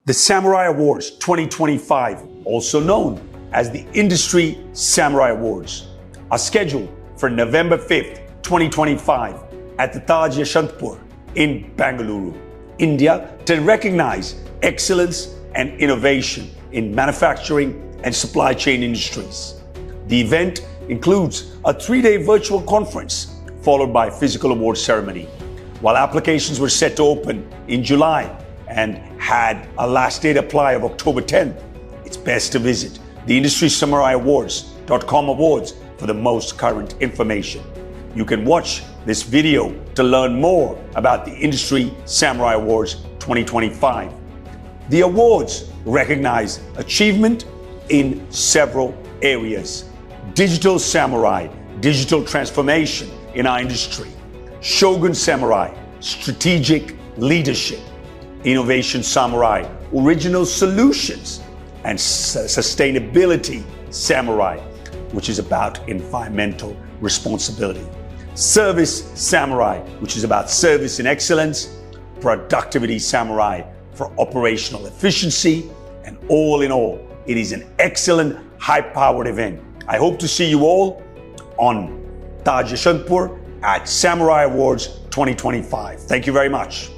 The Samurai Awards 2025, also known as the Industry Samurai Awards, are scheduled for November 5th, 2025 at the Taj Yeshwantpur in Bengaluru, India, to recognize excellence and innovation in manufacturing and supply chain industries. The event includes a 3-day virtual conference followed by a physical award ceremony. While applications were set to open in July and had a last date apply of October 10th, it's best to visit the Industry Samurai Awards.com awards for the most current information. You can watch this video to learn more about the Industry Samurai Awards 2025. The awards recognize achievement in several areas: Digital Samurai, digital transformation in our industry; Shogun Samurai, strategic leadership; Innovation Samurai, original solutions; and Sustainability Samurai, which is about environmental responsibility; Service Samurai, which is about service and excellence; Productivity Samurai for operational efficiency. And all in all, it is an excellent, high-powered event. I hope to see you all on Taj Yeshwantpur at Samurai Awards 2025. Thank you very much.